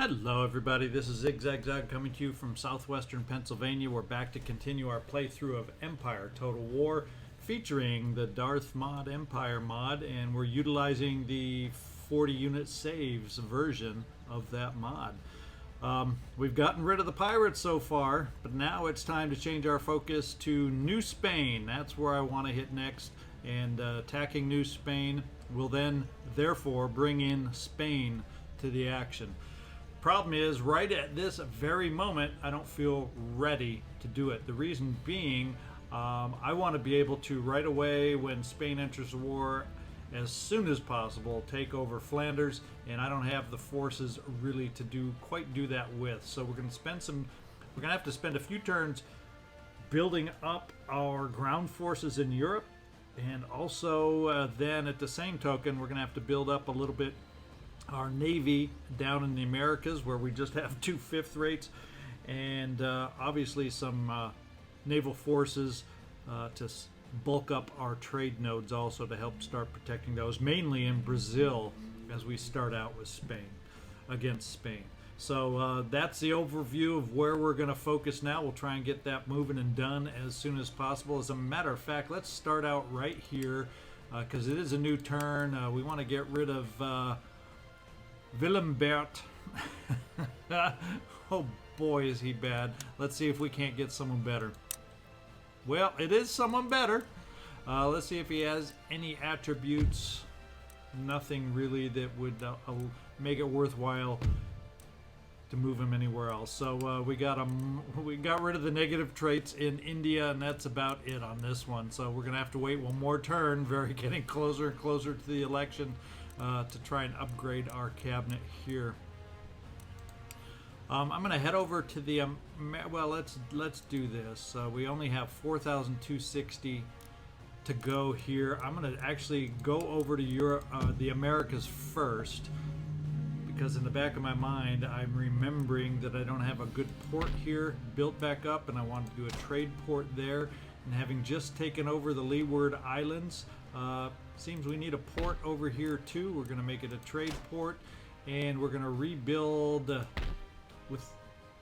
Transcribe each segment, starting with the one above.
Hello everybody, this is ZigZagZog coming to you from southwestern Pennsylvania. We're back to continue our playthrough of Empire Total War featuring the Darthmod Empire mod, and we're utilizing the 40 unit saves version of that mod. We've gotten rid of the pirates so far, but now it's time to change our focus to New Spain. That's where I want to hit next, and attacking New Spain will then therefore bring in Spain to the action. Problem is, right at this very moment, I don't feel ready to do it. The reason being, I want to be able to right away, when Spain enters the war, as soon as possible, take over Flanders, and I don't have the forces really to quite do that with. So we're going to have to spend a few turns building up our ground forces in Europe, and also then at the same token, we're going to have to build up a little bit our Navy down in the Americas, where we just have 2 5th rates, and obviously some naval forces to bulk up our trade nodes also to help start protecting those, mainly in Brazil as we start out with Spain, against Spain. So that's the overview of where we're going to focus now. We'll try and get that moving and done as soon as possible. As a matter of fact, let's start out right here because it is a new turn. We want to get rid of Willembert. Oh boy, is he bad. Let's see if we can't get someone better. Well, it is someone better. Let's see if he has any attributes. Nothing really that would make it worthwhile to move him anywhere else. So we got rid of the negative traits in India, and that's about it on this one. So we're gonna have to wait one more turn, getting closer and closer to the election, to try and upgrade our cabinet here. I'm going to head over to the well, let's do this. We only have 4,260 to go here. I'm going to actually go over to Europe, the Americas first, because in the back of my mind I'm remembering that I don't have a good port here built back up, and I want to do a trade port there. And having just taken over the Leeward Islands, seems we need a port over here too. We're going to make it a trade port, and we're going to rebuild with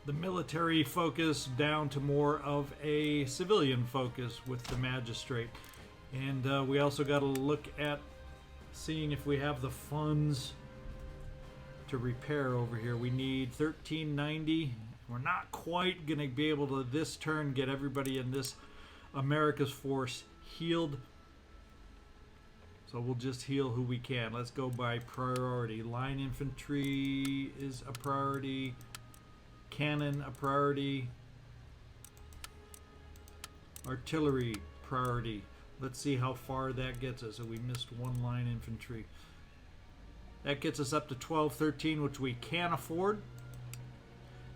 the military focus down to more of a civilian focus with the magistrate. And we also got to look at seeing if we have the funds to repair over here. We need 1390. We're not quite going to be able to this turn get everybody in this America's force healed, so we'll just heal who we can. Let's go by priority. Line infantry is a priority, cannon a priority, artillery priority. Let's see how far that gets us. So we missed one line infantry. That gets us up to 1213, which we can afford.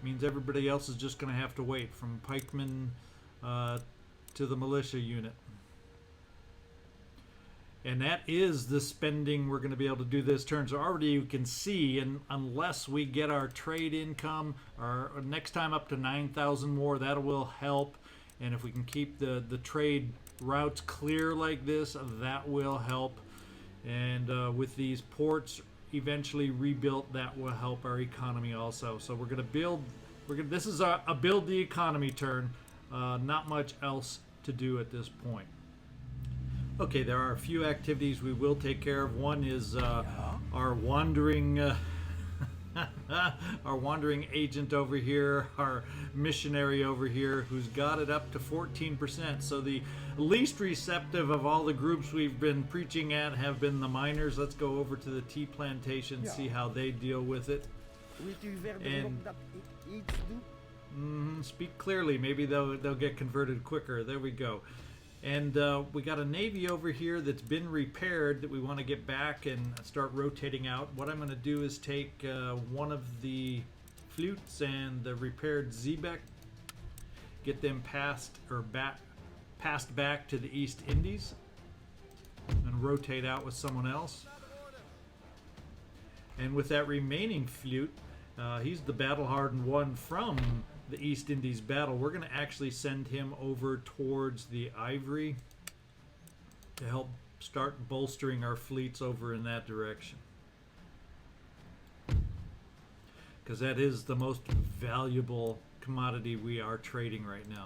Means everybody else is just going to have to wait, from pikemen to the militia unit. And that is the spending we're going to be able to do this turn. So already you can see, and unless we get our trade income our next time up to 9,000 more, that will help. And if we can keep the trade routes clear like this, that will help. And with these ports eventually rebuilt, that will help our economy also. So we're going to build. This is a build the economy turn. Not much else to do at this point. Okay, there are a few activities we will take care of. One is our wandering our wandering agent over here, our missionary over here, who's got it up to 14%. So the least receptive of all the groups we've been preaching at have been the miners. Let's go over to the tea plantation, see how they deal with it. And speak clearly. Maybe they'll get converted quicker. There we go. And we got a navy over here that's been repaired that we want to get back and start rotating out. What I'm going to do is take one of the flutes and the repaired Xebec, get them passed back to the East Indies, and rotate out with someone else. And with that remaining flute, he's the battle-hardened one from the East Indies battle. We're going to actually send him over towards the Ivory to help start bolstering our fleets over in that direction. because that is the most valuable commodity we are trading right now.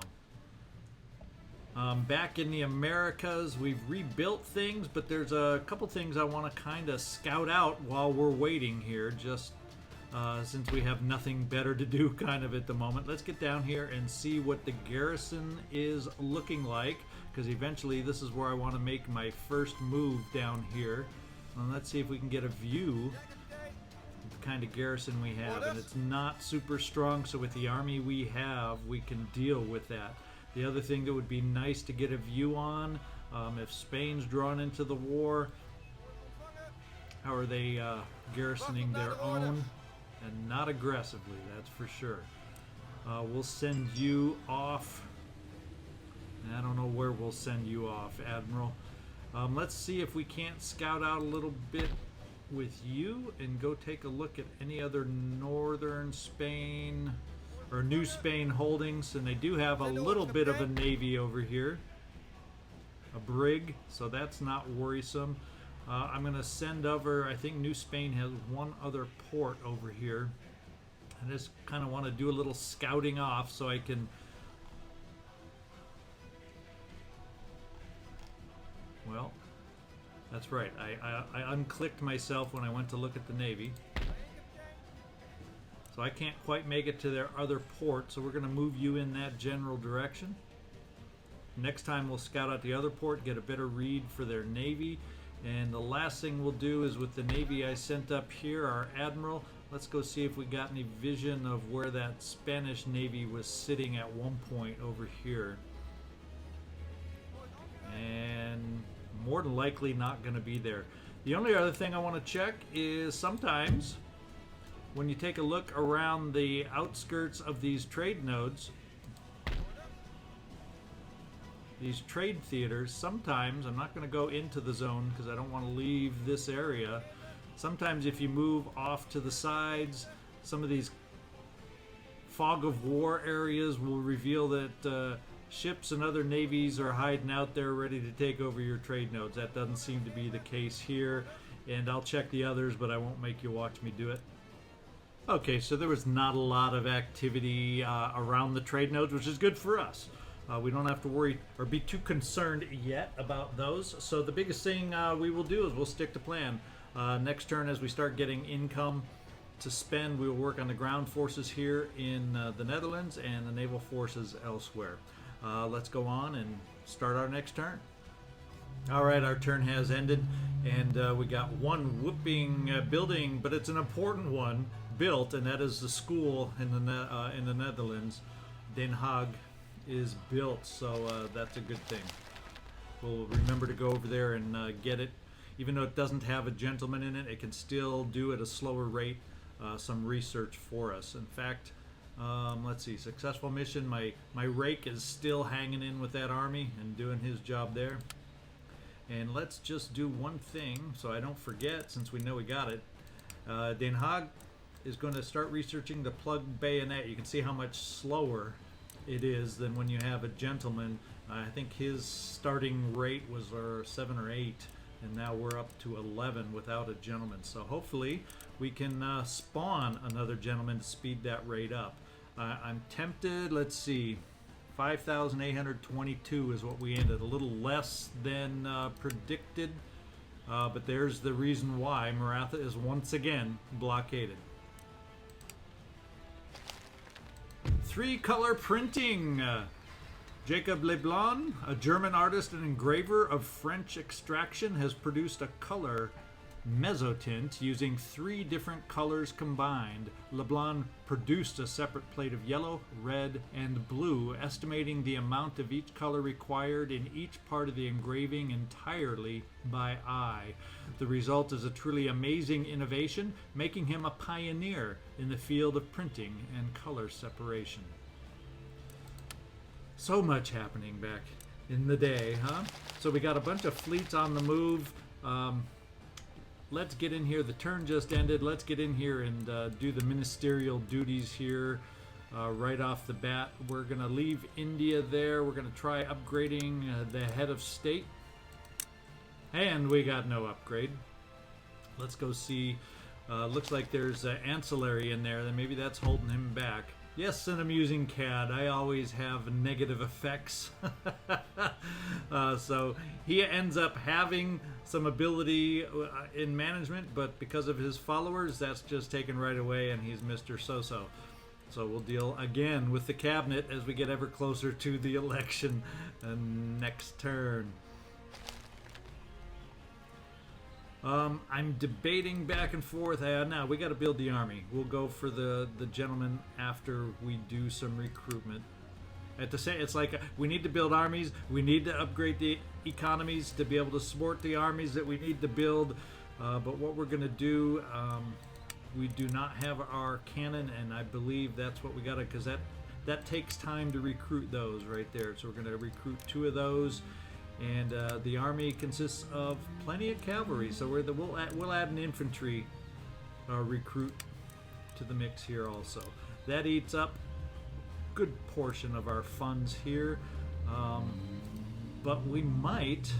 Back in the Americas, we've rebuilt things, but there's a couple things I want to kind of scout out while we're waiting here, just since we have nothing better to do kind of at the moment. Let's get down here and see what the garrison is looking like, because eventually this is where I want to make my first move down here. And let's see if we can get a view of the kind of garrison we have. And it's not super strong, so with the army we have, we can deal with that. The other thing that would be nice to get a view on, if Spain's drawn into the war, how are they garrisoning their own? And not aggressively, that's for sure. We'll send you off. I don't know where we'll send you off, Admiral. Let's see if we can't scout out a little bit with you and go take a look at any other northern Spain or New Spain holdings. And they do have a little bit of a navy over here, a brig, so that's not worrisome. I'm going to send over, I think New Spain has one other port over here. I just kind of want to do a little scouting off so I can... Well, that's right. I unclicked myself when I went to look at the Navy. So I can't quite make it to their other port, so we're going to move you in that general direction. Next time we'll scout out the other port, get a better read for their Navy. And the last thing we'll do is with the Navy I sent up here, our Admiral, let's go see if we got any vision of where that Spanish Navy was sitting at one point over here. And more than likely not going to be there. The only other thing I want to check is sometimes when you take a look around the outskirts of these trade nodes, these trade theaters, sometimes, I'm not going to go into the zone because I don't want to leave this area. Sometimes if you move off to the sides, some of these fog of war areas will reveal that ships and other navies are hiding out there ready to take over your trade nodes. That doesn't seem to be the case here, and I'll check the others, but I won't make you watch me do it. Okay, so there was not a lot of activity around the trade nodes, which is good for us. We don't have to worry or be too concerned yet about those. So the biggest thing we will do is we'll stick to plan. Next turn, as we start getting income to spend, we will work on the ground forces here in the Netherlands and the naval forces elsewhere. Let's go on and start our next turn. All right, our turn has ended, and we got one whooping building, but it's an important one built, and that is the school in the Netherlands. Den Haag is built, so that's a good thing. We'll remember to go over there and get it. Even though it doesn't have a gentleman in it, it can still do at a slower rate some research for us. In fact, let's see, successful mission. My rake is still hanging in with that army and doing his job there. And let's just do one thing so I don't forget, since we know we got it. Den Haag is going to start researching the plug bayonet. You can see how much slower it is than when you have a gentleman. I think his starting rate was 7 or 8, and now we're up to 11 without a gentleman. So hopefully we can spawn another gentleman to speed that rate up. I'm tempted. Let's see, 5,822 is what we ended, a little less than predicted, but there's the reason why Maratha is once again blockaded. 3-color printing. Jacob Leblanc, a German artist and engraver of French extraction, has produced a color mezzotint using 3 different colors combined. Leblanc produced a separate plate of yellow, red, and blue, estimating the amount of each color required in each part of the engraving entirely by eye. The result is a truly amazing innovation, making him a pioneer in the field of printing and color separation. So much happening back in the day, huh? So we got a bunch of fleets on the move. Let's get in here. The turn just ended. Let's get in here and do the ministerial duties here right off the bat. We're going to leave India there. We're going to try upgrading the head of state. And we got no upgrade. Let's go see Looks like there's ancillary in there, then maybe that's holding him back. Yes, an amusing CAD. I always have negative effects. So he ends up having some ability in management, but because of his followers, that's just taken right away, and he's Mr. So-so. So we'll deal again with the cabinet as we get ever closer to the election next turn. I'm debating back and forth. Now we got to build the army. We'll go for the gentleman after we do some recruitment. At the same, it's like we need to build armies. We need to upgrade the economies to be able to support the armies that we need to build. But what we're going to do, we do not have our cannon, and I believe that's what we got to, because that takes time to recruit those right there. So we're going to recruit 2 of those. And the army consists of plenty of cavalry, so we'll add an infantry recruit to the mix here also. That eats up a good portion of our funds here, but we might.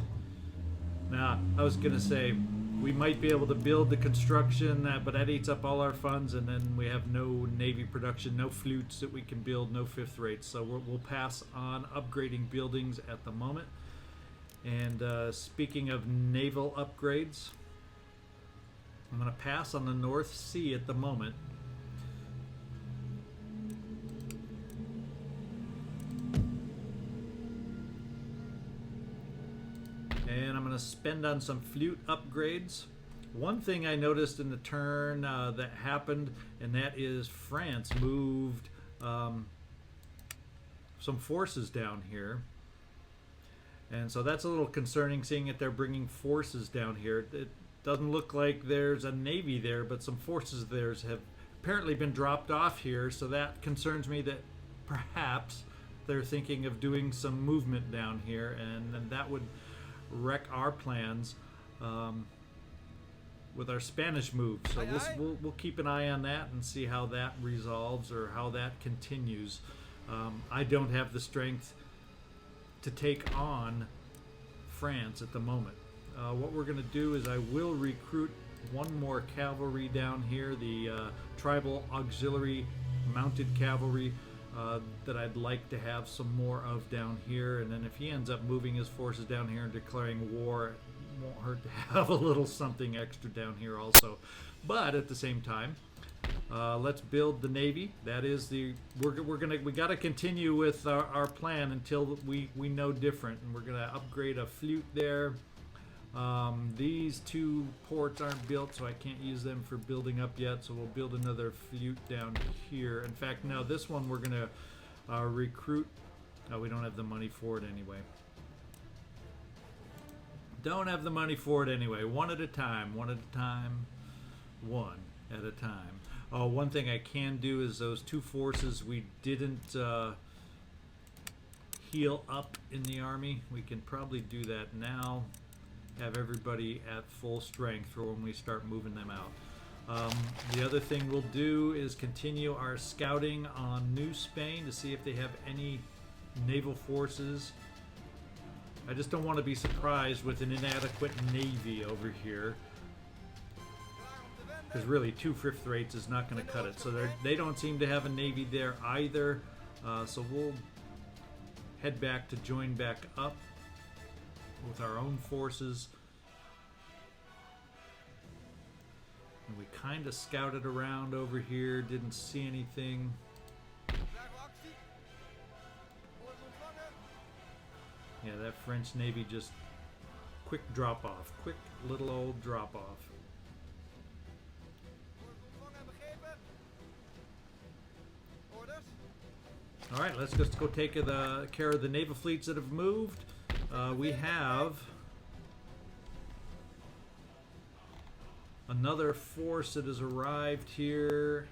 Now, I was gonna say we might be able to build the construction, but that eats up all our funds, and then we have no navy production, no flutes that we can build, no 5th rates. So we'll pass on upgrading buildings at the moment. And speaking of naval upgrades, I'm going to pass on the North Sea at the moment. And I'm going to spend on some flute upgrades. One thing I noticed in the turn that happened, and that is France moved some forces down here. And so that's a little concerning, seeing that they're bringing forces down here. It doesn't look like there's a navy there, but some forces of theirs have apparently been dropped off here. So that concerns me that perhaps they're thinking of doing some movement down here, and that would wreck our plans with our Spanish move. So we'll keep an eye on that and see how that resolves or how that continues. I don't have the strength to take on France at the moment. What we're going to do is I will recruit 1 more cavalry down here, the tribal auxiliary mounted cavalry that I'd like to have some more of down here, and then if he ends up moving his forces down here and declaring war, it won't hurt to have a little something extra down here also. But at the same time, let's build the navy. That is we got to continue with our plan until we know different, and we're gonna upgrade a flute there. These 2 ports aren't built, so I can't use them for building up yet, so we'll build another flute down here. In fact, no, this one we're gonna recruit. Oh, we don't have the money for it anyway. Don't have the money for it anyway. One at a time, one at a time. Oh, one thing I can do is those 2 forces we didn't heal up in the army. We can probably do that now. Have everybody at full strength for when we start moving them out. The other thing we'll do is continue our scouting on New Spain to see if they have any naval forces. I just don't want to be surprised with an inadequate navy over here, because really 2 5th rates is not going to cut it. So they don't seem to have a navy there either. So we'll head back to join back up with our own forces. And we kind of scouted around over here, didn't see anything. Yeah, that French Navy just quick drop off, quick little old drop off. All right, let's just go take care of the naval fleets that have moved. We have another force that has arrived here.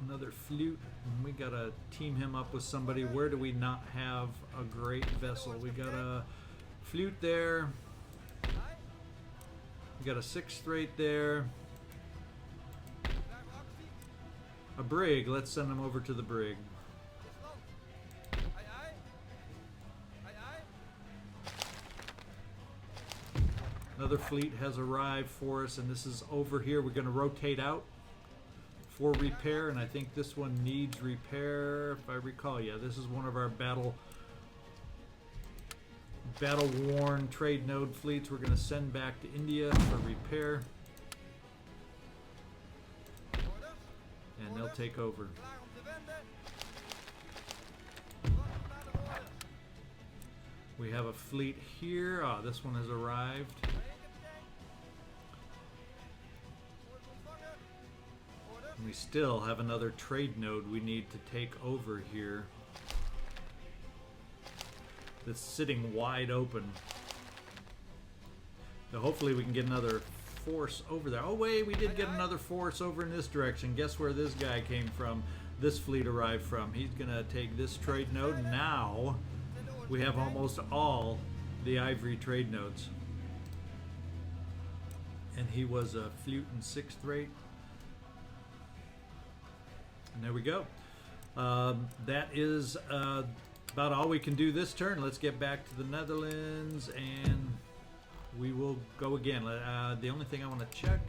Another flute. And we gotta team him up with somebody. Where do we not have a great vessel? We got a flute there. We got a 6th rate there. A brig. Let's send him over to the brig. Another fleet has arrived for us, and this is over here. We're going to rotate out for repair, and I think this one needs repair, if I recall. Yeah, this is one of our battle-worn trade node fleets. We're going to send back to India for repair, and they'll take over. We have a fleet here. Ah, this one has arrived. And we still have another trade node we need to take over here. That's sitting wide open. So hopefully we can get another force over there. Oh wait, we did get another force over in this direction. Guess where this guy came from? This fleet arrived from. He's gonna take this trade node. Now we have almost all the ivory trade nodes. And he was a fleet in 6th rate. And there we go. That is about all we can do this turn. Let's get back to the Netherlands and we will go again. The only thing I want to check,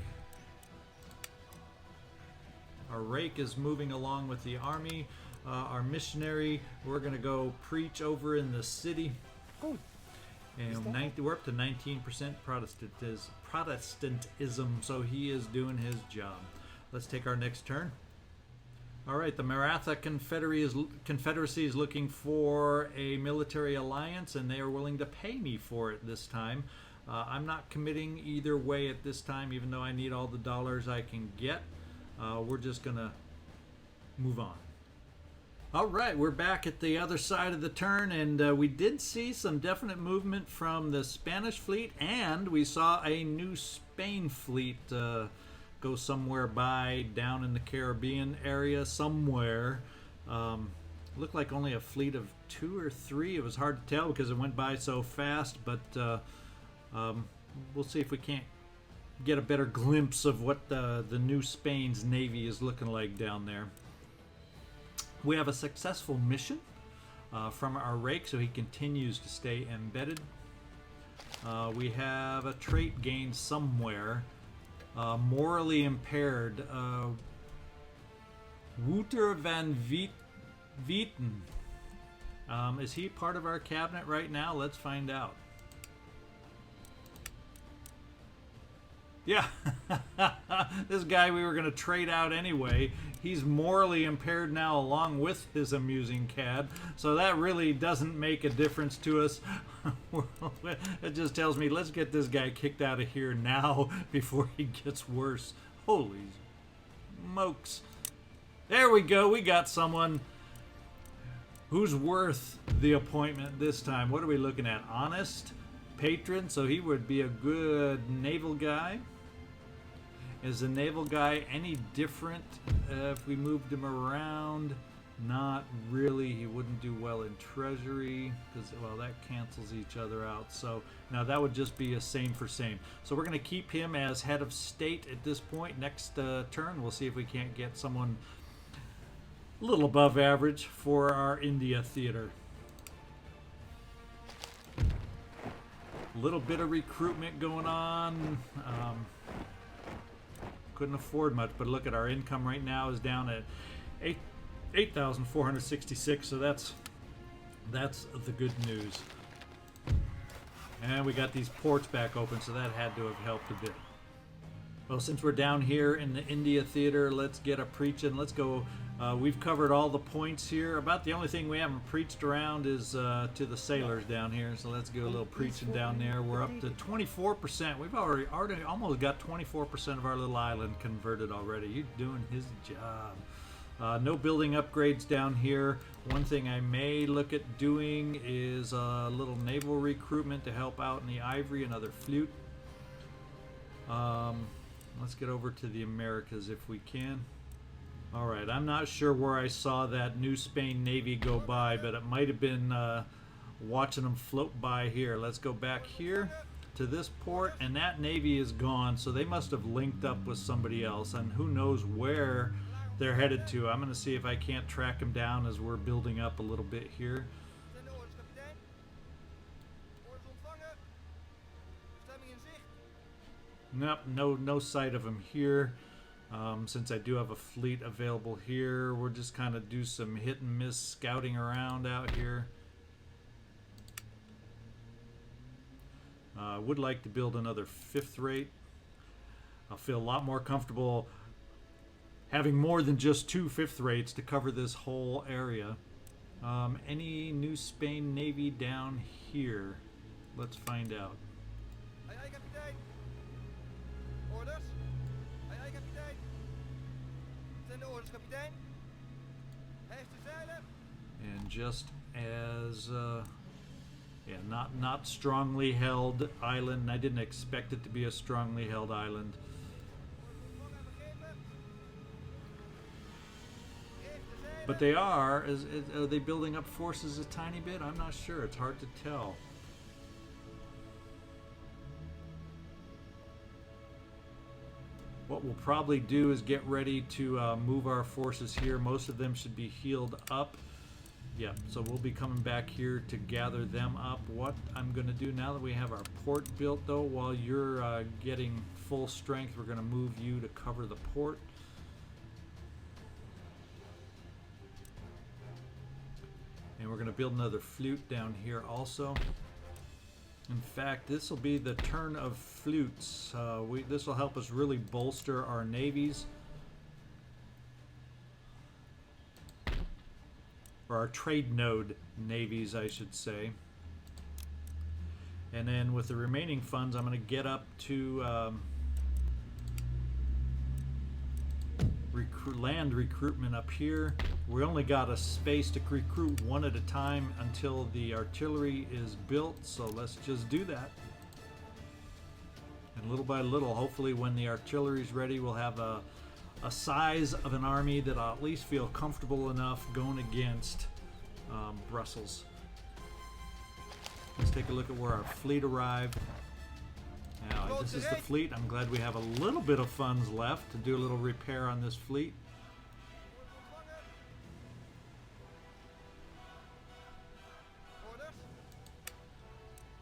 our rake is moving along with the army. Our missionary, we're going to go preach over in the city. Oh. And we're up to 19% Protestantism, so he is doing his job. Let's take our next turn. All right, the Maratha Confederacy is looking for a military alliance, and they are willing to pay me for it this time. I'm not committing either way at this time, even though I need all the dollars I can get. We're just going to move on. All right, we're back at the other side of the turn, and we did see some definite movement from the Spanish fleet, and we saw a new Spain fleet go somewhere by down in the Caribbean area somewhere. Looked like only a fleet of 2 or 3. It was hard to tell because it went by so fast, but we'll see if we can't get a better glimpse of what the new Spain's navy is looking like down there. We have a successful mission from our rake, so he continues to stay embedded. We have a trait gain somewhere. Morally impaired. Wouter van Vieten. Is he part of our cabinet right now? Let's find out. Yeah, this guy we were going to trade out anyway. He's morally impaired now along with his amusing cad. So that really doesn't make a difference to us. It just tells me let's get this guy kicked out of here now before he gets worse. Holy smokes. There we go. We got someone who's worth the appointment this time. What are we looking at? Honest patron. So he would be a good naval guy. Is the naval guy any different if we moved him around? Not really. He wouldn't do well in treasury because, well, that cancels each other out. So now that would just be a same for same. So we're going to keep him as head of state at this point. Next turn, we'll see if we can't get someone a little above average for our India theater. A little bit of recruitment going on. Couldn't afford much, but look at our income right now is down at 8,466. So that's the good news. And we got these ports back open, so that had to have helped a bit. Well, since we're down here in the India theater, let's get a preaching. Let's go. We've covered all the points here. About the only thing we haven't preached around is to the sailors down here. So let's do a little preaching down there. We're up to 24%. We've already almost got 24% of our little island converted already. He's doing his job. No building upgrades down here. One thing I may look at doing is a little naval recruitment to help out in the Ivory, another flute. Let's get over to the Americas if we can. Alright, I'm not sure where I saw that New Spain Navy go by, but it might have been watching them float by here. Let's go back here to this port, and that Navy is gone, so they must have linked up with somebody else, and who knows where they're headed to. I'm going to see if I can't track them down as we're building up a little bit here. Nope, no sight of him here. Since I do have a fleet available here, we'll just kind of do some hit and miss scouting around out here. Would like to build another 5th rate. I'll feel a lot more comfortable having more than just 2 5th rates to cover this whole area. Any New Spain Navy down here? Let's find out. Aye, aye, kapitein. Orders? Aye, aye, kapitein. Zijn de orders, kapitein? Hijs de zeilen. And just as yeah, not strongly held island. I didn't expect it to be a strongly held island. But they are. Are they building up forces a tiny bit? I'm not sure. It's hard to tell. What we'll probably do is get ready to move our forces here. Most of them should be healed up. Yeah, so we'll be coming back here to gather them up. What I'm going to do now that we have our port built, though, while you're getting full strength, we're going to move you to cover the port. And we're going to build another flute down here also. In fact, this will be the turn of flutes. This will help us really bolster our navies. Or our trade node navies, I should say. And then with the remaining funds, I'm going to get up to land recruitment up here. We only got a space to recruit one at a time until the artillery is built, so let's just do that. And little by little, hopefully when the artillery is ready, we'll have a size of an army that I'll at least feel comfortable enough going against Brussels. Let's take a look at where our fleet arrived. Now, this is the fleet. I'm glad we have a little bit of funds left to do a little repair on this fleet.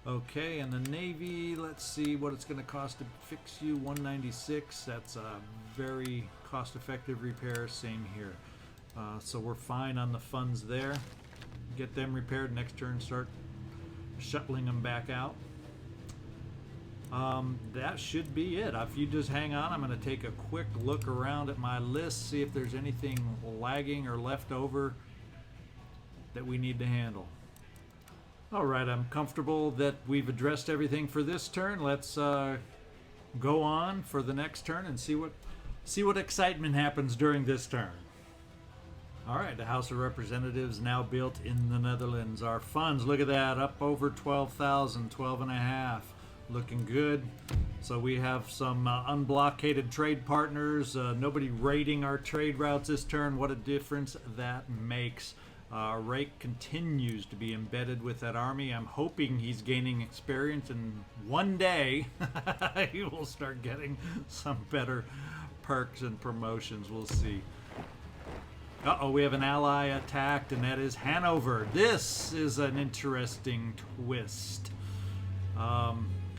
Okay, and the Navy, let's see what it's going to cost to fix you. 196. That's a very cost-effective repair. Same here. So we're fine on the funds there. Get them repaired. Next turn, start shuttling them back out. That should be it. If you just hang on, I'm going to take a quick look around at my list, see if there's anything lagging or left over that we need to handle. Alright, I'm comfortable that we've addressed everything for this turn. Let's go on for the next turn and see what excitement happens during this turn. Alright, the House of Representatives now built in the Netherlands. Our funds, look at that, up over 12,000, 12.5. Looking good. So we have some unblockaded trade partners. Nobody raiding our trade routes this turn. What a difference that makes. Rake continues to be embedded with that army. I'm hoping he's gaining experience, and one day he will start getting some better perks and promotions. We'll see. Uh-oh, we have an ally attacked, and that is Hanover. This is an interesting twist.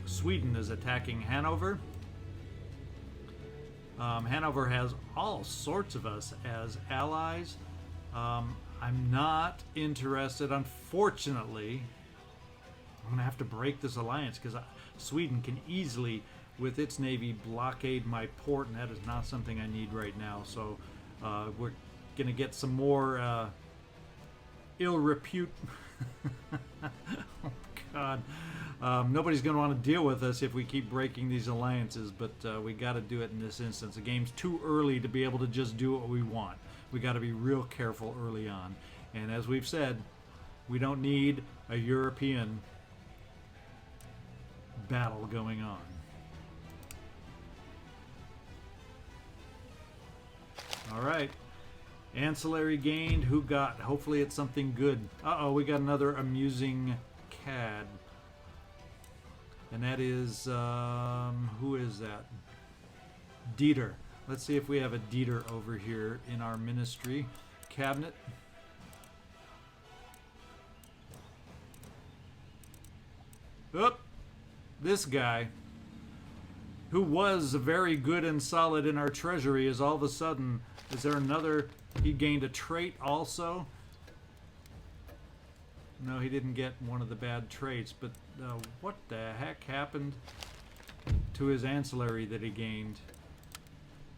Sweden is attacking Hanover. Hanover has all sorts of us as allies. I'm not interested, unfortunately. I'm going to have to break this alliance because Sweden can easily, with its navy, blockade my port, and that is not something I need right now. So we're going to get some more ill repute. Oh, God. Nobody's going to want to deal with us if we keep breaking these alliances, but we got to do it in this instance. The game's too early to be able to just do what we want. We got to be real careful early on. And as we've said, we don't need a European battle going on. All right. Ancillary gained. Who got? Hopefully it's something good. Uh-oh, we got another amusing CAD. And that is, who is that? Dieter. Let's see if we have a Dieter over here in our ministry cabinet. Oop, this guy. who was very good and solid in our treasury, is all of a sudden, is there another, he gained a trait also? No, he didn't get one of the bad traits, but what the heck happened to his ancillary that he gained?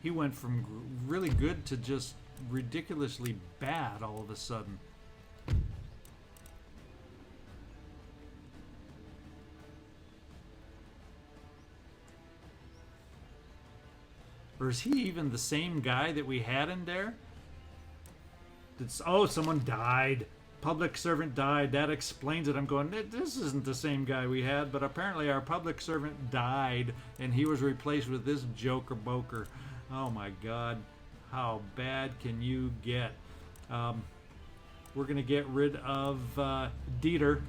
He went from really good to just ridiculously bad all of a sudden. Or is he even the same guy that we had in there? Oh, someone died. Public servant died. That explains it. I'm going, this isn't the same guy we had, but apparently our public servant died and he was replaced with this joker boker. Oh my God. How bad can you get? We're going to get rid of Dieter.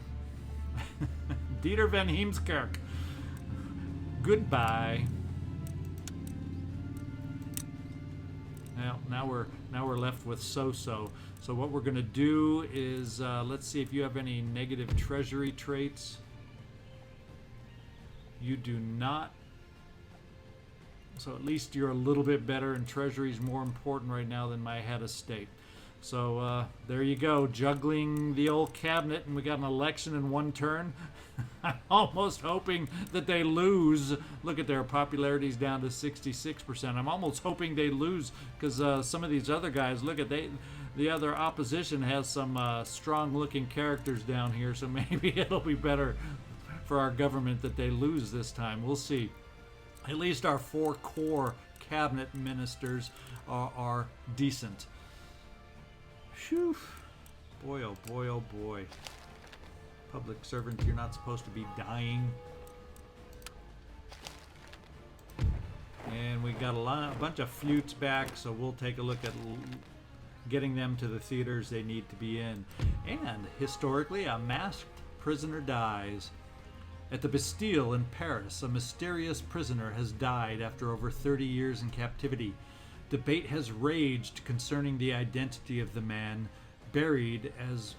Dieter van Heemskerk. Goodbye. Now we're left with so-so. So what we're going to do is, let's see if you have any negative treasury traits. You do not. So at least you're a little bit better, and treasury is more important right now than my head of state. So there you go, juggling the old cabinet, and we got an election in one turn. I'm almost hoping that they lose. Look at their popularity's down to 66%. I'm almost hoping they lose because some of these other guys, look at the other opposition has some strong-looking characters down here, so maybe it'll be better for our government that they lose this time. We'll see. At least our 4 core cabinet ministers are decent. Phew. Boy, oh boy, oh boy. Public servants, you're not supposed to be dying. And we got a bunch of flutes back, so we'll take a look at getting them to the theaters they need to be in. And historically, a masked prisoner dies. At the Bastille in Paris, a mysterious prisoner has died after over 30 years in captivity. Debate has raged concerning the identity of the man buried as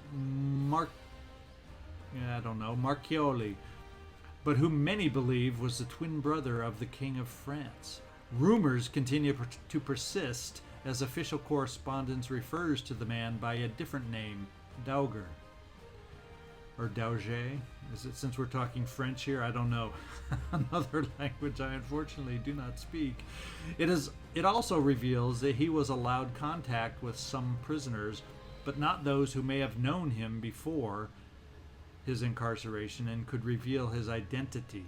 Marchioli, but whom many believe was the twin brother of the King of France. Rumors continue to persist as official correspondence refers to the man by a different name, Dauger. Or Dauger? Is it, since we're talking French here? I don't know. Another language I unfortunately do not speak. It also reveals that he was allowed contact with some prisoners, but not those who may have known him before his incarceration and could reveal his identity.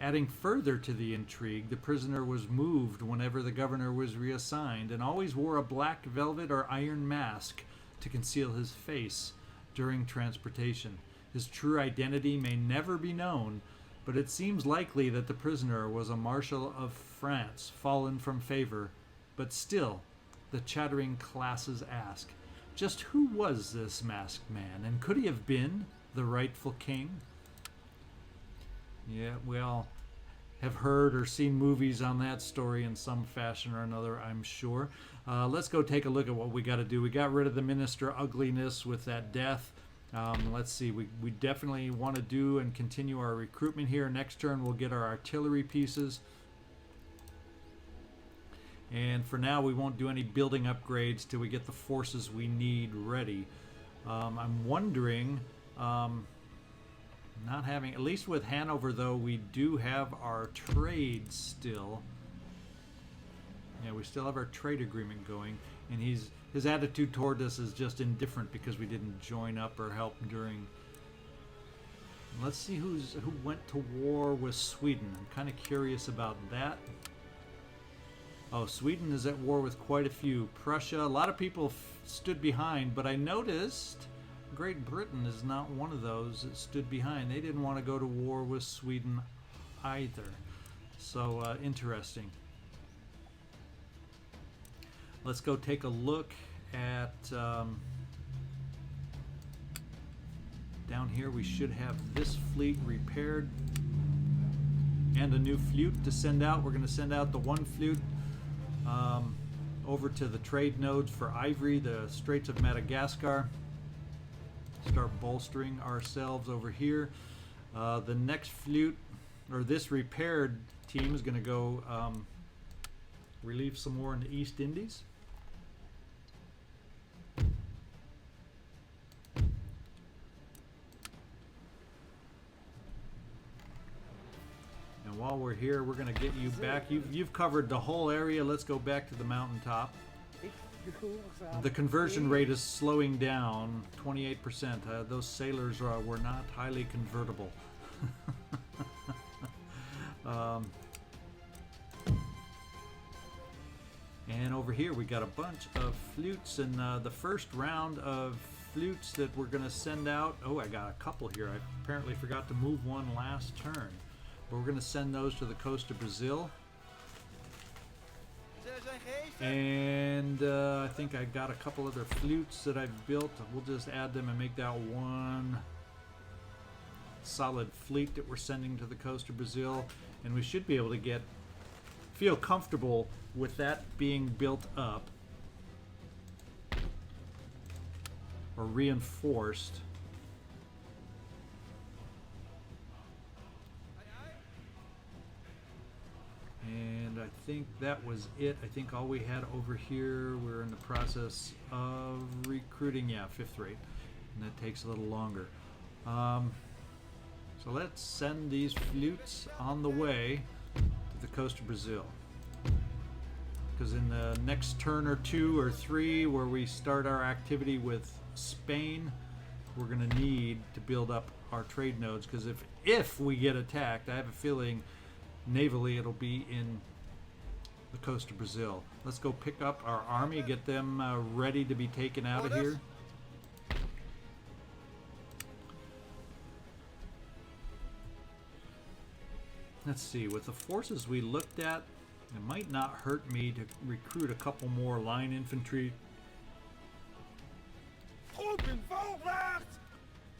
Adding further to the intrigue, the prisoner was moved whenever the governor was reassigned and always wore a black velvet or iron mask to conceal his face during transportation. His true identity may never be known, but it seems likely that the prisoner was a marshal of France, fallen from favor. But still, the chattering classes ask, just who was this masked man, and could he have been the rightful king? Yeah, we all have heard or seen movies on that story in some fashion or another, I'm sure. Let's go take a look at what we got to do. We got rid of the minister ugliness with that death. Let's see, we definitely want to do and continue our recruitment here. Next turn we'll get our artillery pieces. And for now we won't do any building upgrades till we get the forces we need ready. I'm wondering, not having, at least with Hanover though, we do have our trade still. Yeah, we still have our trade agreement going, and his attitude toward us is just indifferent because we didn't join up or help during. Let's see who went to war with Sweden. I'm kind of curious about that. Oh, Sweden is at war with quite a few. Prussia, a lot of people stood behind, but I noticed Great Britain is not one of those that stood behind. They didn't want to go to war with Sweden either. So, interesting. Let's go take a look at down here. We should have this fleet repaired and a new fleet to send out. We're going to send out the one fleet over to the trade nodes for Ivory, the Straits of Madagascar. Start bolstering ourselves over here. The next fleet or this repaired team is going to go relieve some more in the East Indies. And while we're here, we're going to get you back. You've covered the whole area. Let's go back to the mountaintop. The conversion rate is slowing down 28%. Those sailors were not highly convertible. And over here we got a bunch of flutes, and the first round of flutes that we're going to send out. Oh, I got a couple here. I apparently forgot to move one last turn. But we're going to send those to the coast of Brazil. And I think I got a couple other flutes that I've built. We'll just add them and make that one solid fleet that we're sending to the coast of Brazil. And we should be able to feel comfortable with that being built up or reinforced. And I think that was it. I think all we had over here, we're in the process of recruiting, 5th rate, and that takes a little longer. So let's send these flutes on the way to the coast of Brazil. Because in the next turn or 2 or 3, where we start our activity with Spain, we're going to need to build up our trade nodes. Because if we get attacked, I have a feeling navally it'll be in the coast of Brazil. Let's go pick up our army, get them ready to be taken out of here. Let's see, with the forces we looked at, it might not hurt me to recruit a couple more line infantry.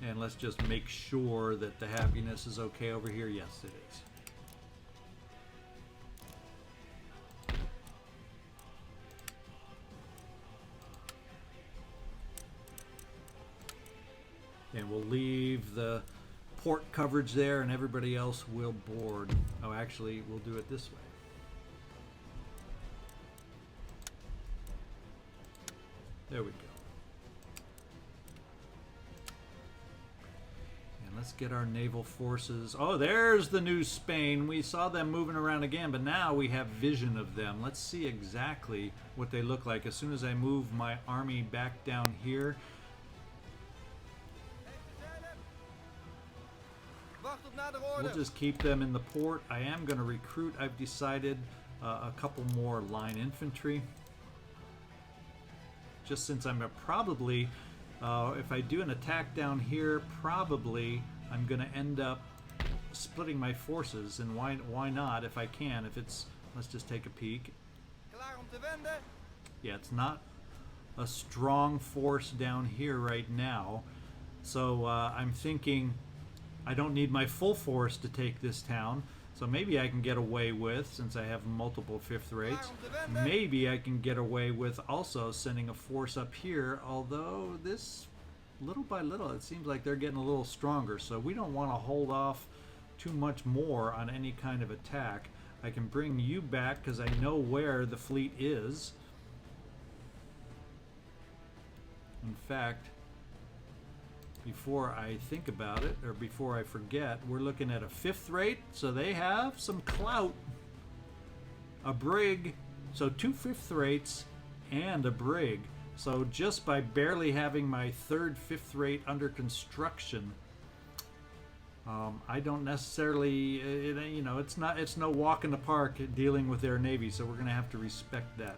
And let's just make sure that the happiness is okay over here. Yes, it is. And we'll leave the port coverage there, and everybody else will board. Oh, actually, we'll do it this way. There we go. And let's get our naval forces. Oh, there's the new Spain. We saw them moving around again, but now we have vision of them. Let's see exactly what they look like. As soon as I move my army back down here, we'll just keep them in the port. I am going to recruit, I've decided, a couple more line infantry. Just since I'm probably, if I do an attack down here, probably I'm going to end up splitting my forces. And why not if I can? If it's, let's just take a peek. Yeah, it's not a strong force down here right now. So I'm thinking I don't need my full force to take this town, so maybe I can get away with, since I have multiple 5th rates, maybe I can get away with also sending a force up here, although this, little by little, it seems like they're getting a little stronger, so we don't want to hold off too much more on any kind of attack. I can bring you back because I know where the fleet is. In fact, before I think about it, or before I forget, we're looking at a 5th rate, so they have some clout. A brig, so 2 5th rates and a brig. So just by barely having my 3rd 5th rate under construction, I don't necessarily, it's no walk in the park dealing with their navy, so we're going to have to respect that.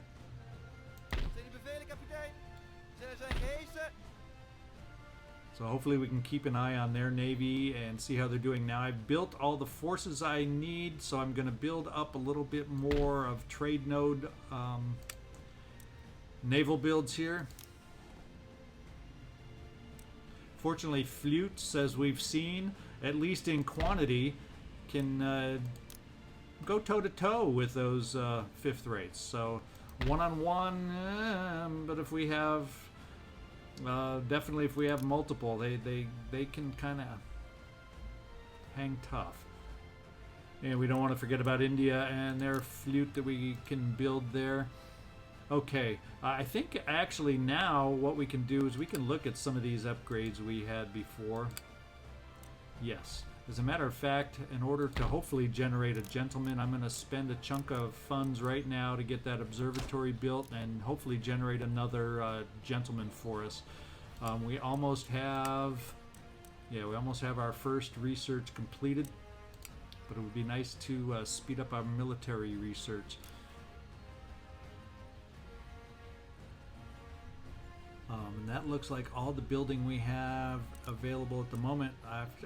So hopefully we can keep an eye on their navy and see how they're doing. Now I've built all the forces I need, so I'm going to build up a little bit more of trade node naval builds here. Fortunately, flutes, as we've seen, at least in quantity, can go toe-to-toe with those 5th rates. So one-on-one, but if we have... definitely if we have multiple, they can kind of hang tough. And we don't want to forget about India and their fleet that we can build there. Okay, I think actually now what we can do is we can look at some of these upgrades we had before. Yes. As a matter of fact, in order to hopefully generate a gentleman, I'm going to spend a chunk of funds right now to get that observatory built and hopefully generate another gentleman for us. We almost have our first research completed, but it would be nice to speed up our military research. And that looks like all the building we have available at the moment.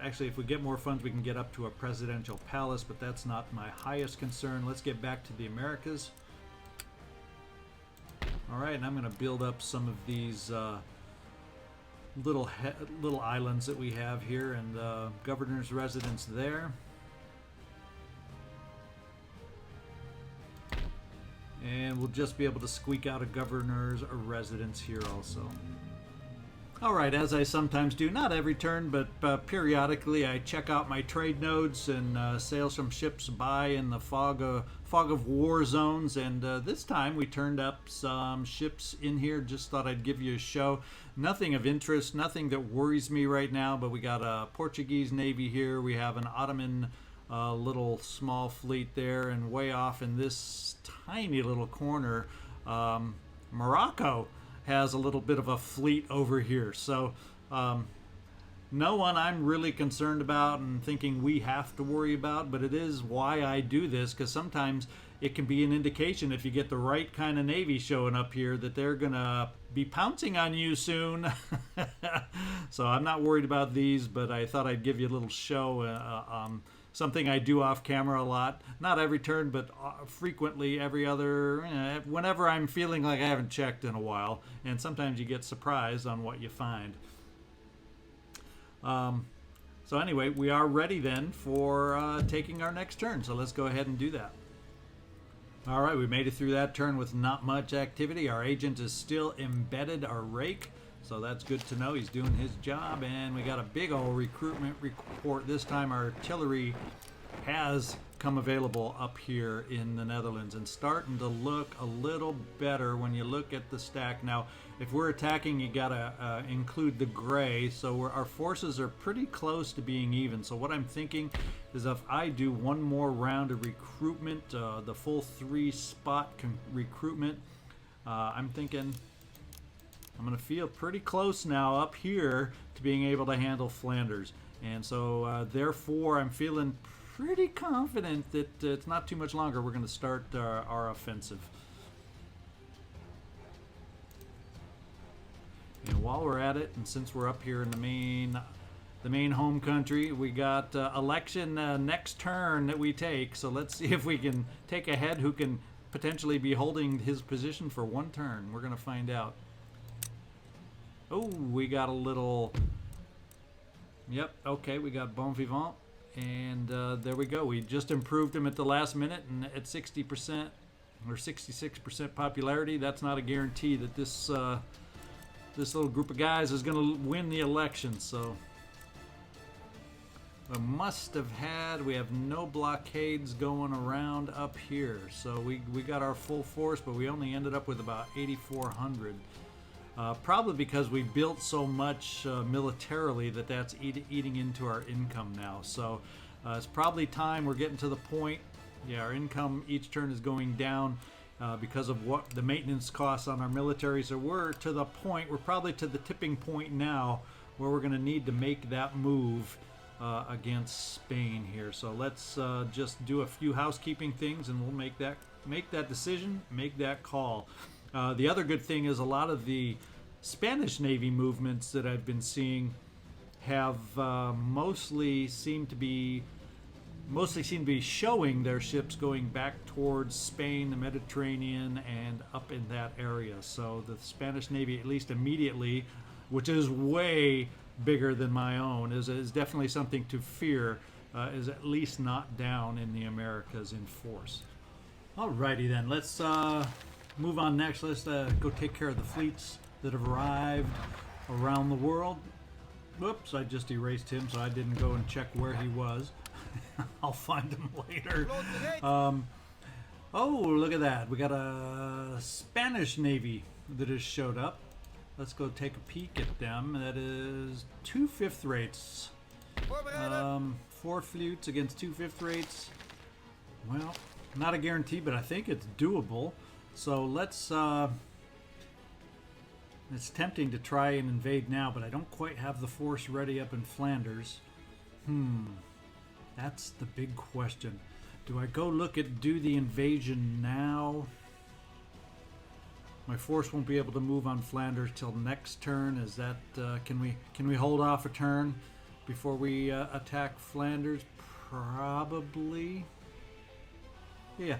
Actually, if we get more funds, we can get up to a presidential palace, but that's not my highest concern. Let's get back to the Americas. All right, and I'm going to build up some of these little islands that we have here, and the governor's residence there. And we'll just be able to squeak out a governor's residence here also. Alright, as I sometimes do, not every turn, but periodically I check out my trade nodes and sails from ships by in the fog of war zones. And this time we turned up some ships in here. Just thought I'd give you a show. Nothing of interest, nothing that worries me right now, but we got a Portuguese Navy here. We have an Ottoman little small fleet there, and way off in this tiny little corner, Morocco has a little bit of a fleet over here. So no one I'm really concerned about and thinking we have to worry about, but it is why I do this, because sometimes it can be an indication, if you get the right kind of Navy showing up here, that they're gonna be pouncing on you soon. So I'm not worried about these, but I thought I'd give you a little show. Something I do off camera a lot. Not every turn, but frequently every other, whenever I'm feeling like I haven't checked in a while. And sometimes you get surprised on what you find. So anyway, we are ready then for taking our next turn. So let's go ahead and do that. All right, we made it through that turn with not much activity. Our agent is still embedded, our rake. So that's good to know. He's doing his job, and we got a big old recruitment report. This time artillery has come available up here in the Netherlands and starting to look a little better when you look at the stack. Now, if we're attacking, you gotta include the gray, so our forces are pretty close to being even. So what I'm thinking is if I do one more round of recruitment, the full 3-spot recruitment, I'm thinking I'm going to feel pretty close now up here to being able to handle Flanders. And so, therefore, I'm feeling pretty confident that it's not too much longer. We're going to start our offensive. And while we're at it, and since we're up here in the main home country, we got election next turn that we take. So let's see if we can take a head who can potentially be holding his position for one turn. We're going to find out. Oh, we got a little... Yep, okay, we got Bon Vivant. And there we go. We just improved him at the last minute, and at 60% or 66% popularity, that's not a guarantee that this little group of guys is going to win the election. So we have no blockades going around up here. So we got our full force, but we only ended up with about 8,400. Probably because we built so much militarily that's eating into our income now. So it's probably time we're getting to the point. Yeah, our income each turn is going down because of what the maintenance costs on our military. So we're probably to the tipping point now where we're going to need to make that move against Spain here. So let's just do a few housekeeping things, and we'll make that decision, make that call. The other good thing is a lot of the Spanish Navy movements that I've been seeing have mostly seem to be showing their ships going back towards Spain, the Mediterranean, and up in that area. So the Spanish Navy, at least immediately, which is way bigger than my own, is definitely something to fear, is at least not down in the Americas in force. Alrighty then, let's move on next. Let's go take care of the fleets that have arrived around the world. Whoops, I just erased him, so I didn't go and check where he was. I'll find them later. Vloot bereid. Oh, look at that. We got a Spanish Navy that has showed up. Let's go take a peek at them. That is 2 fifth rates. Voorbereiden. 4 flutes against 2 fifth rates. Well, not a guarantee, but I think it's doable. So let's... it's tempting to try and invade now, but I don't quite have the force ready up in Flanders. That's the big question. Do I go look at do the invasion now? My force won't be able to move on Flanders till next turn. Is that can we hold off a turn before we attack Flanders? Probably. Yeah.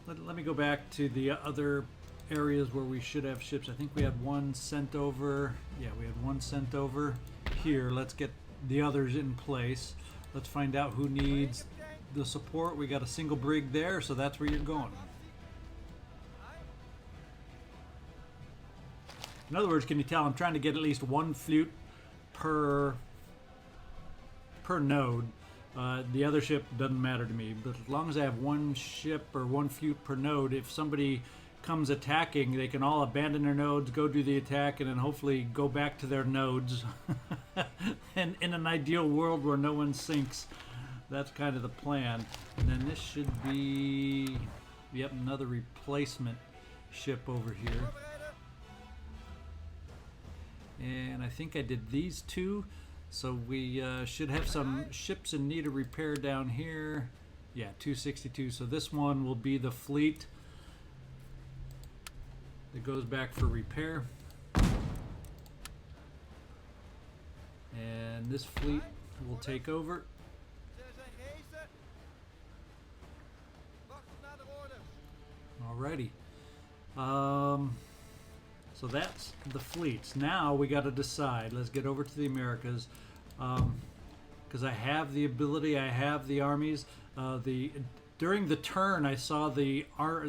Let me go back to the other areas where we should have ships. I think we had one sent over. Yeah, we had one sent over here. Let's get the others in place. Let's find out who needs the support. We got a single brig there, so that's where you're going. In other words, can you tell I'm trying to get at least 1 flute per node. The other ship doesn't matter to me, but as long as I have 1 ship or 1 flute per node, if somebody comes attacking, they can all abandon their nodes, go do the attack, and then hopefully go back to their nodes. And in an ideal world where no one sinks, that's kind of the plan. And then this should be, yep, another replacement ship over here. And I think I did these 2, so we should have some ships in need of repair down here. Yeah, 262. So this one will be the fleet that goes back for repair. And this fleet will take over. Zullen zijn geesten. Wachten naar de orders. Alrighty. So that's the fleets. Now we got to decide. Let's get over to the Americas, because I have the ability. I have the armies. During the turn, I saw the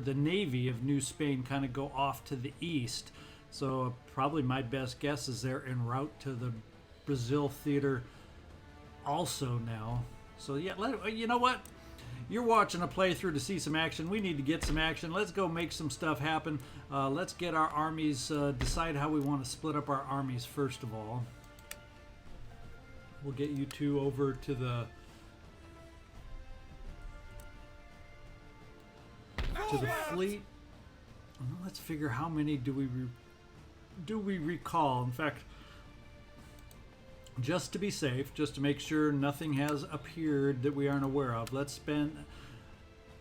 Navy of New Spain kind of go off to the east. So probably my best guess is they're en route to the Brazil theater also now. So yeah, you know what? You're watching a playthrough to see some action. We need to get some action. Let's go make some stuff happen. Let's get our armies, decide how we want to split up our armies first of all. We'll get you 2 over to the fleet. Let's figure how many do we recall. In fact, just to be safe, just to make sure nothing has appeared that we aren't aware of, let's spend...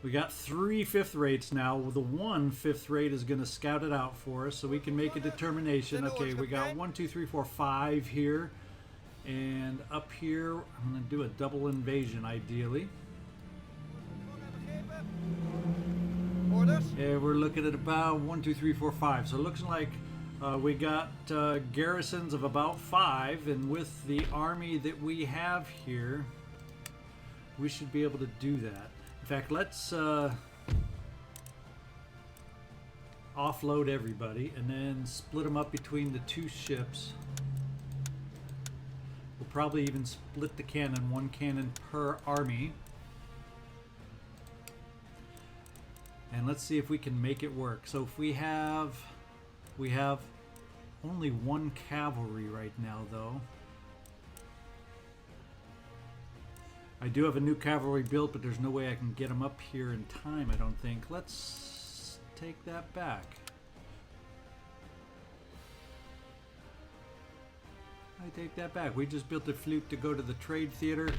We got 3 fifth rates now. The 1 fifth rate is going to scout it out for us so we can make a determination. Okay, we got 1, 2, 3, 4, 5 here. And up here, I'm going to do a double invasion ideally. Orders. Yeah, we're looking at about 1, 2, 3, 4, 5. So it looks like we got garrisons of about 5, and with the army that we have here, we should be able to do that. In fact, let's offload everybody and then split them up between the 2 ships. We'll probably even split the cannon, 1 cannon per army. And let's see if we can make it work. So if we have only 1 cavalry right now though. I do have a new cavalry built, but there's no way I can get them up here in time, I don't think. Let's take that back. I take that back. We just built a fleet to go to the trade theater.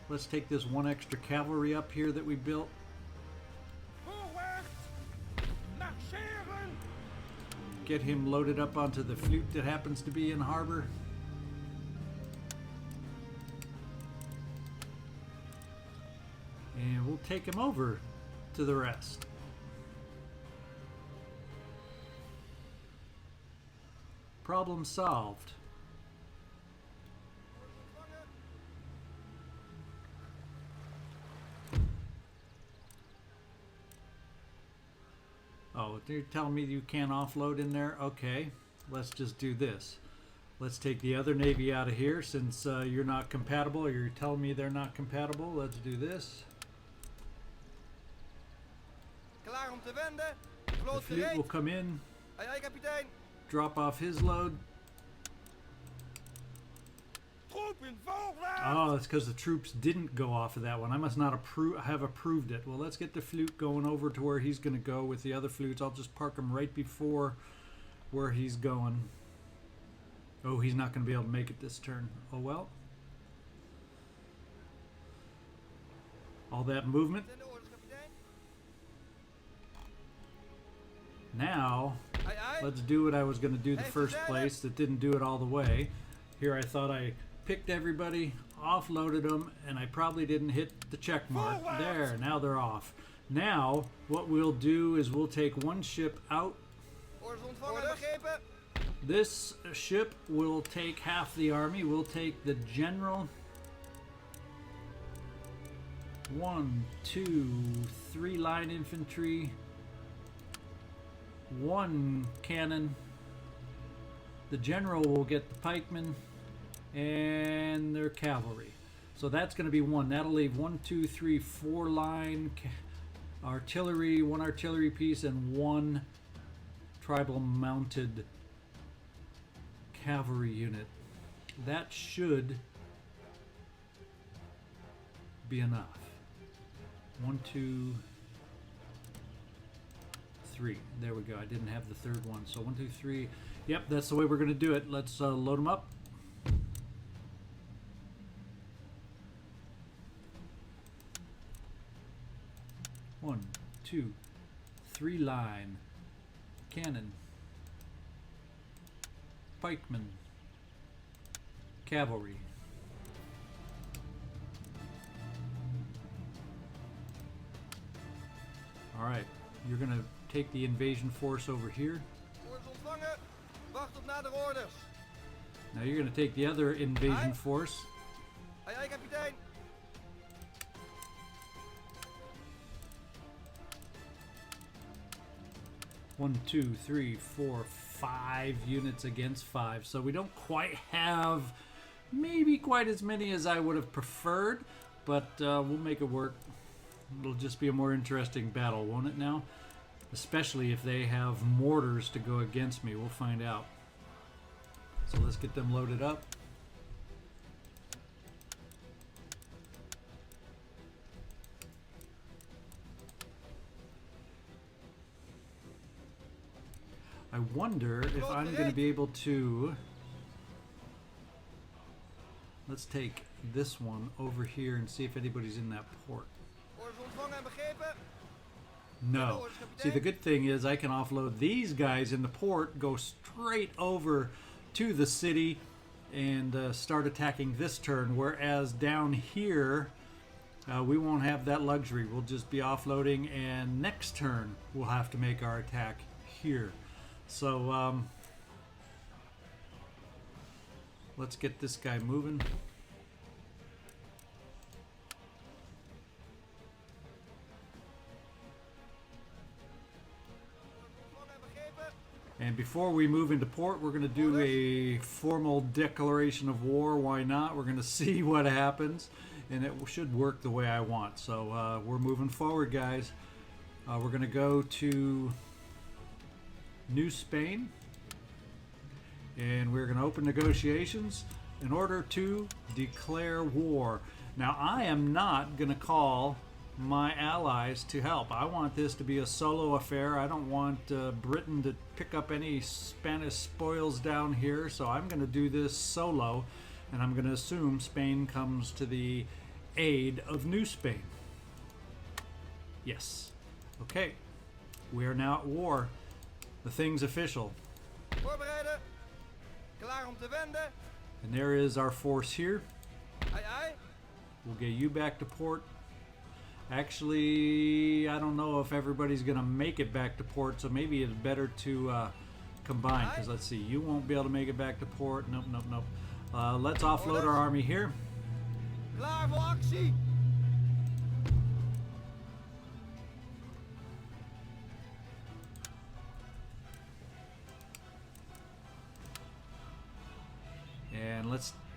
Let's take this 1 extra cavalry up here that we built. Get him loaded up onto the fleet that happens to be in harbor. And we'll take him over to the rest. Problem solved. Oh, they're telling me you can't offload in there? Okay, let's just do this. Let's take the other Navy out of here since you're not compatible, or you're telling me they're not compatible. Let's do this. Klaar om te wenden. The Vloot fleet gereed. will come in, Aye, aye, kapitein. drop off his load. Troepen voorwaarts. Oh, it's because the troops didn't go off of that one. I must not have approved it. Well, let's get the flute going over to where he's going to go with the other flutes. I'll just park him right before where he's going. Oh, he's not going to be able to make it this turn. Oh, well. All that movement. Zijn de orders, kapitein? Now, Aye, aye. let's do what I was going to do the Hey, first Susanna. place that didn't do it all the way. Here I thought I picked everybody, offloaded them, and I probably didn't hit the check mark. Forward. There, now they're off. Now, what we'll do is we'll take one ship out. Orders ontvangen en begrepen. This ship will take half the army. We'll take the general. 1, 2, 3 line infantry. 1 cannon. The general will get the pikemen and their cavalry. So that's going to be 1. That'll leave 1, 2, 3, 4 line artillery, 1 artillery piece, and 1 tribal mounted cavalry unit. That should be enough. 1, 2, 3. There we go. I didn't have the third one. So 1, 2, 3. Yep, that's the way we're going to do it. Let's load them up. One, 2, 3 line. Cannon. Pikemen. Cavalry. Alright, you're going to take the invasion force over here. Orders ontvangen. Wacht op nadere orders. Now you're going to take the other invasion Aye. force. Aye, aye, kapitein. One, 2, 3, 4, 5 units against 5. So we don't quite have maybe quite as many as I would have preferred, but we'll make it work. It'll just be a more interesting battle, won't it now? Especially if they have mortars to go against me. We'll find out. So let's get them loaded up. I wonder if I'm going to be able to... Let's take this one over here and see if anybody's in that port. Orders ontvangen en begrepen. No. See, the good thing is I can offload these guys in the port, go straight over to the city, and start attacking this turn. Whereas down here, we won't have that luxury. We'll just be offloading, and next turn we'll have to make our attack here. So let's get this guy moving. And before we move into port, we're going to do a formal declaration of war. Why not? We're going to see what happens, and it should work the way I want. So we're moving forward, guys. We're going to go to New Spain, and we're going to open negotiations in order to declare war. Now, I am not going to call my allies to help. I want this to be a solo affair. I don't want Britain to pick up any Spanish spoils down here, so I'm going to do this solo, and I'm going to assume Spain comes to the aid of New Spain. Yes. Okay. We are now at war. The thing's official. Voorbereiden. Klaar om te wenden. And there is our force here. Aye, aye. We'll get you back to port. Actually, I don't know if everybody's going to make it back to port, so maybe it's better to combine. Because let's see, you won't be able to make it back to port. Nope, nope, nope. Let's offload our army here. Klaar voor actie.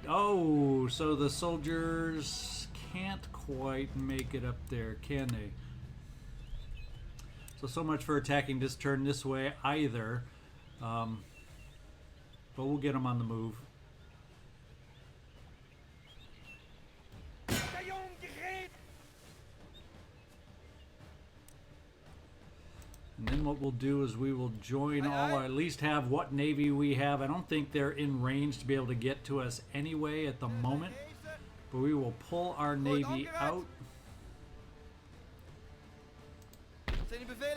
Oh, so the soldiers can't quite make it up there, can they? So much for attacking this turn this way either. But we'll get them on the move. And then what we'll do is we will join all, or at least have what navy we have. I don't think they're in range to be able to get to us anyway at the moment. But we will pull our navy out.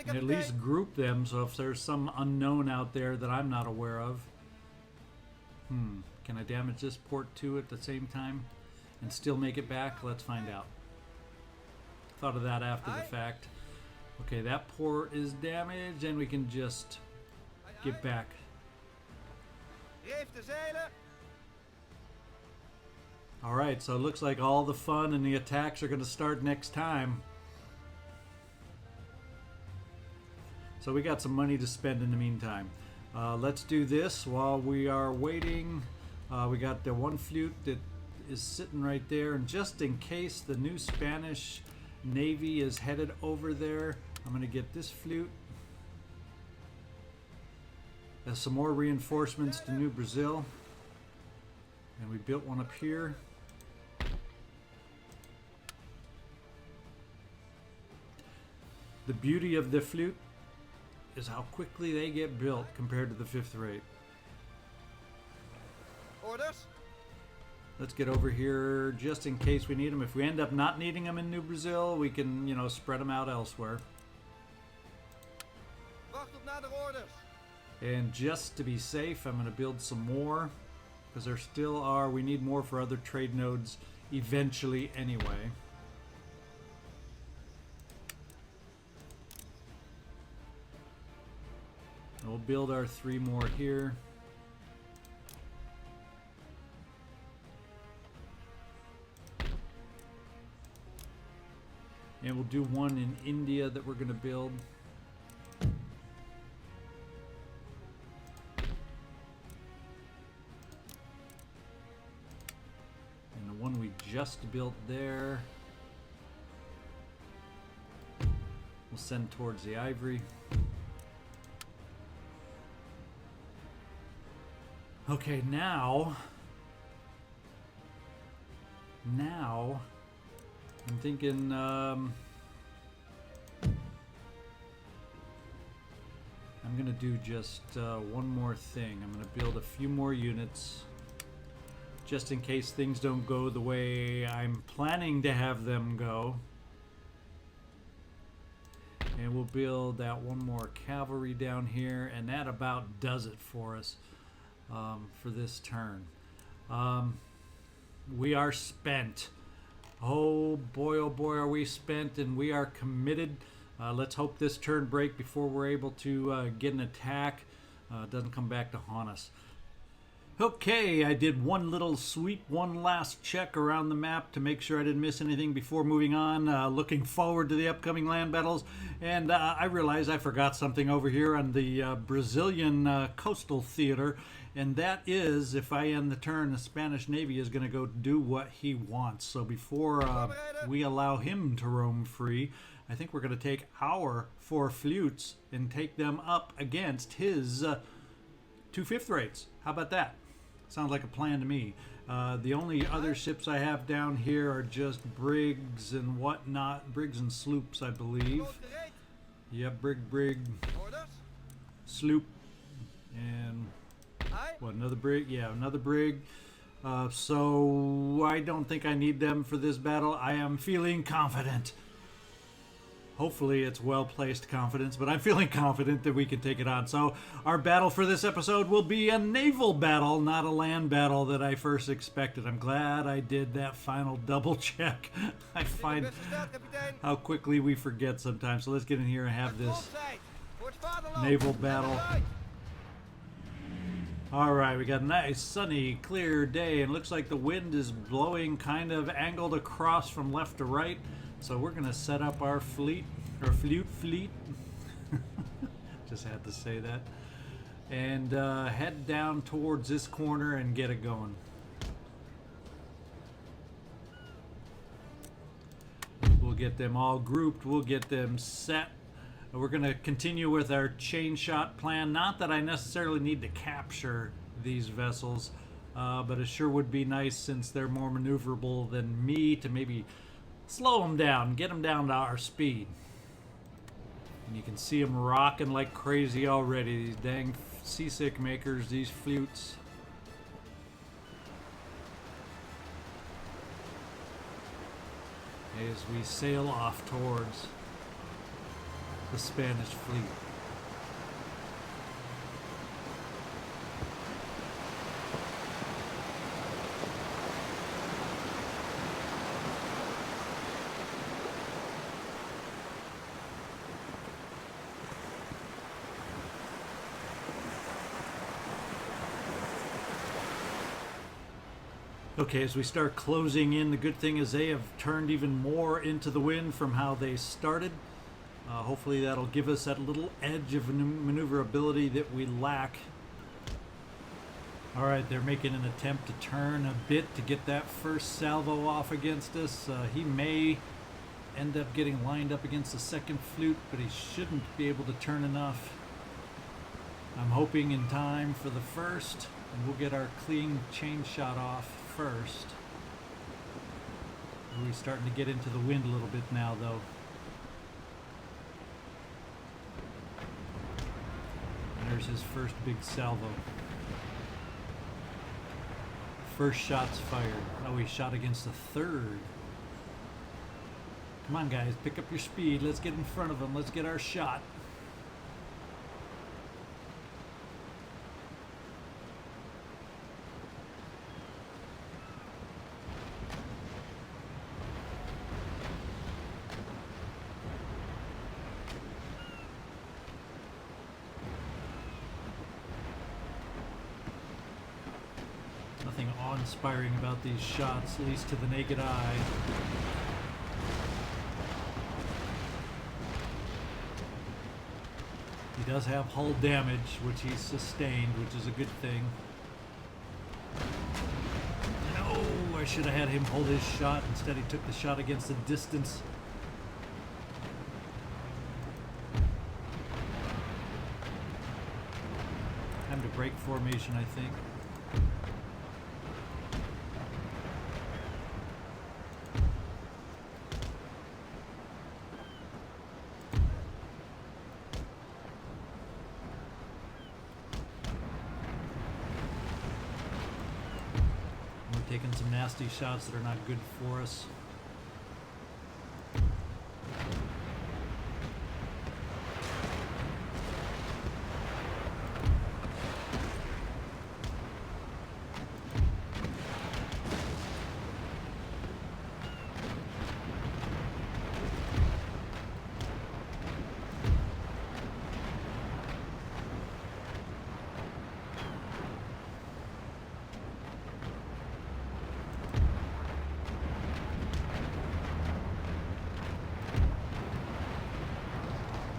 And at least group them, so if there's some unknown out there that I'm not aware of. Can I damage this port too at the same time and still make it back? Let's find out. Thought of that after the fact. Okay, that port is damaged and we can just get back. Alright, so it looks like all the fun and the attacks are going to start next time. So we got some money to spend in the meantime. Let's do this while we are waiting. We got the one flute that is sitting right there, and just in case the new Spanish Navy is headed over there, I'm going to get this flute. There's some more reinforcements to New Brazil, and we built one up here. The beauty of the flute is how quickly they get built compared to the 5th rate. Orders. Let's get over here just in case we need them. If we end up not needing them in New Brazil, we can, you know, spread them out elsewhere. Wacht op nader orders. And just to be safe, I'm going to build some more, because there still are, we need more for other trade nodes eventually anyway. We'll build our 3 more here. And we'll do one in India that we're going to build. And the one we just built there, we'll send towards the Ivory. Okay, now I'm thinking I'm gonna do just one more thing. I'm gonna build a few more units just in case things don't go the way I'm planning to have them go. And we'll build that one more cavalry down here, and that about does it for us. For this turn. We are spent. Oh boy, are we spent, and we are committed. Let's hope this turn break before we're able to get an attack. Doesn't come back to haunt us. Okay, I did one little sweep, one last check around the map to make sure I didn't miss anything before moving on. Looking forward to the upcoming land battles, and I realized I forgot something over here on the Brazilian coastal theater, and that is, if I end the turn, the Spanish Navy is going to go do what he wants. So before we allow him to roam free, I think we're going to take our 4 flutes and take them up against his 2 5th rates. How about that? Sounds like a plan to me. The only other ships I have down here are just brigs and whatnot. Brigs and sloops, I believe. Yep, brig, sloop, and what, another brig? Yeah, another brig. So I don't think I need them for this battle. I am feeling confident. Hopefully it's well-placed confidence, but I'm feeling confident that we can take it on. So our battle for this episode will be a naval battle, not a land battle that I first expected. I'm glad I did that final double check. I find how quickly we forget sometimes. So let's get in here and have this naval battle. All right, we got a nice, sunny, clear day, and looks like the wind is blowing kind of angled across from left to right. So we're going to set up our fleet, or fleet. Just had to say that. And head down towards this corner and get it going. get them all grouped. We'll get them set. We're going to continue with our chain shot plan. Not that I necessarily need to capture these vessels, but it sure would be nice, since they're more maneuverable than me, to maybe slow them down, get them down to our speed. And you can see them rocking like crazy already, these dang seasick makers, these flutes. As we sail off towards the Spanish fleet. Okay, as we start closing in, the good thing is they have turned even more into the wind from how they started. Hopefully that'll give us that little edge of maneuverability that we lack. Alright, they're making an attempt to turn a bit to get that first salvo off against us. He may end up getting lined up against the second flute, but he shouldn't be able to turn enough. I'm hoping in time for the first, and we'll get our clean chain shot off first. We're starting to get into the wind a little bit now, though. And there's his first big salvo. First shot's fired. Oh, he shot against the third. Come on, guys, pick up your speed. Let's get in front of him. Let's get our shot. Nothing awe-inspiring about these shots, at least to the naked eye. He does have hull damage, which he's sustained, which is a good thing. No, I should have had him hold his shot. Instead, he took the shot against the distance. Time to break formation, I think. Taking some nasty shots that are not good for us.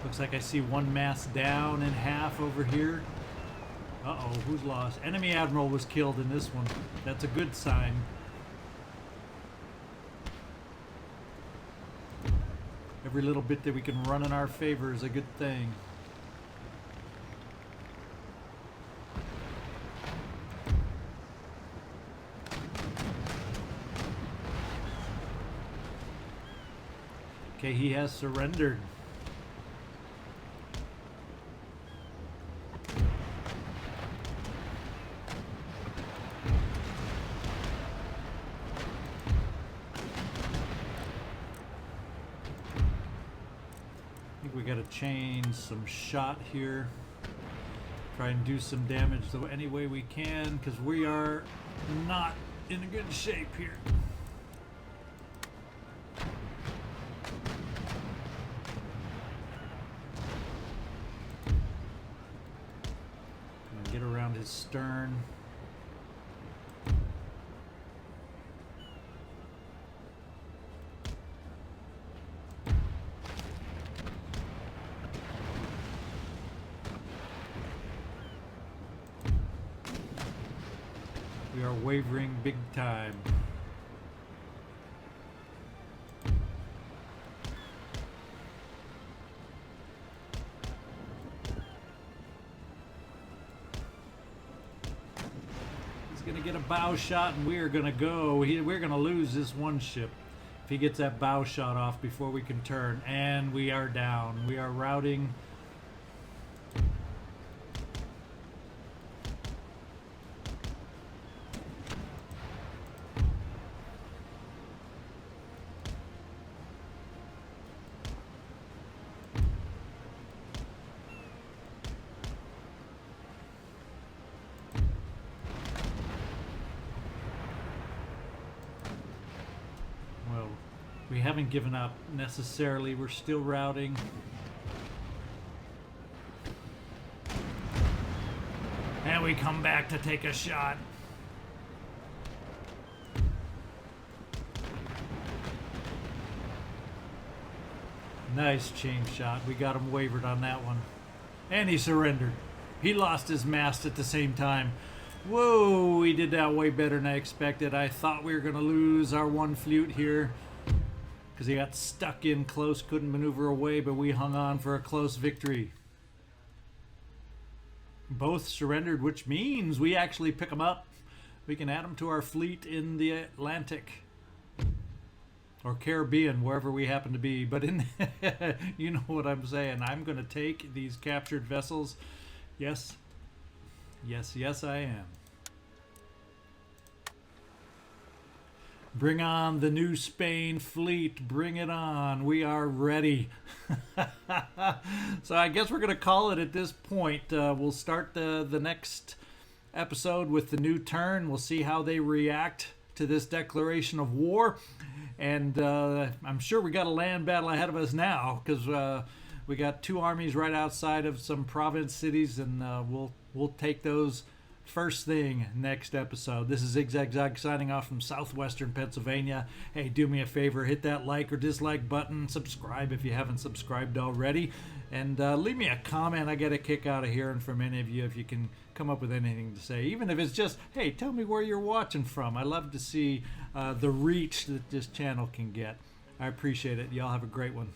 Looks like I see one mast down in half over here. Uh-oh, who's lost? Enemy admiral was killed in this one. That's a good sign. Every little bit that we can run in our favor is a good thing. Okay, he has surrendered. We got to change some shot here. Try and do some damage though any way we can, because we are not in a good shape here. Get around his stern. We are wavering big time. gonna get a bow shot, and we're gonna go. We're gonna lose this one ship if he gets that bow shot off before we can turn. And we are down. We are routing. We haven't given up necessarily. We're still routing. And we come back to take a shot. Nice chain shot. We got him wavered on that one. And he surrendered. He lost his mast at the same time. Whoa, we did that way better than I expected. I thought we were going to lose our one flute here, because he got stuck in close, couldn't maneuver away, but we hung on for a close victory. Both surrendered, which means we actually pick them up. We can add them to our fleet in the Atlantic or Caribbean, wherever we happen to be. But in you know what I'm saying. I'm going to take these captured vessels. Yes. Yes, yes, I am. Bring on the New Spain fleet. Bring it on. We are ready. So I guess we're going to call it at this point. We'll start the next episode with the new turn. We'll see how they react to this declaration of war. And I'm sure we got a land battle ahead of us now, because we got two armies right outside of some province cities, and we'll take those first thing next episode. This is ZigZagZog signing off from southwestern Pennsylvania. Hey, do me a favor, hit that like or dislike button, subscribe if you haven't subscribed already, and leave me a comment. I get a kick out of hearing from any of you if you can come up with anything to say, even if it's just, hey, tell me where you're watching from. I love to see the reach that this channel can get. I appreciate it. Y'all have a great one.